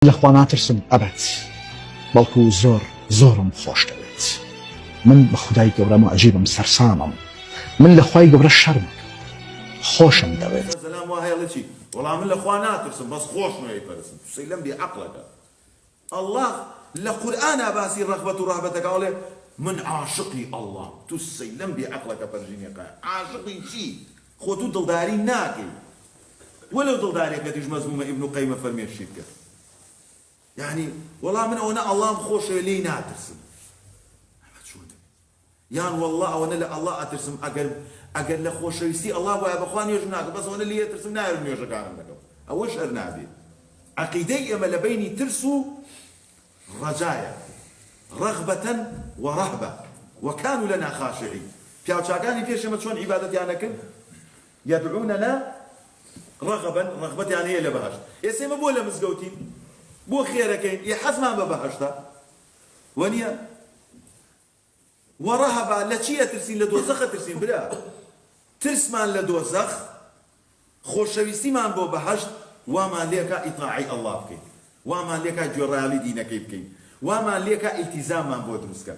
لەخوا ناترسم ئەبەت بەڵکو زۆرم خۆش دەوێت. من بە خودای گەورەم و عەجیبم سەرسامم. من لە خوای گەورە شەرم خۆشم دەوێت. سلام وهەیە چی؟ وەڵام من لەخوا ناترسم بەس خۆشم ئەیپەرستم. سەیلەم بێعەقڵەکە. الله لە قورئانە باسی ڕەغبەت و ڕەهبەتەکە ئەڵێ من عاشقی الله. تو سەیلەم بێعەقڵەکە پەرژینێکە. عاشقی چی؟ خۆ تو دڵداری ناکەی. وەلەو دڵدارێکەتیش مەزمومە ئیبن قەیمە فەرمێشیت کرد. يعني والله من أنا الله خوش لي ناترسم يعني والله أنا لا الله أترسم أقل لخوش يسي الله وأبخوان يجناك بس أنا اللي يترسم نار من يجكارن لكم أوش أرنابي عقيدي أما لبيني ترسو رجايا رغبة ورهبة وكانوا لنا خاشعين في أوشاكاني في شيء شلون عبادتي أنا كن يدعوننا رغبة يعني هي اللي بهاش يسمى ما بولا مزقوتين بو خيركين يحزمان ببهشتا ونيا ورهبا لچيه ترسين لدوزخ ترسين بلا ترسمان لدوزخ خوشويسي مان بو بهشت وما ليك اطاعي الله بكي وما ليك جرالي دينك بكي وما ليك التزام من بو دروسك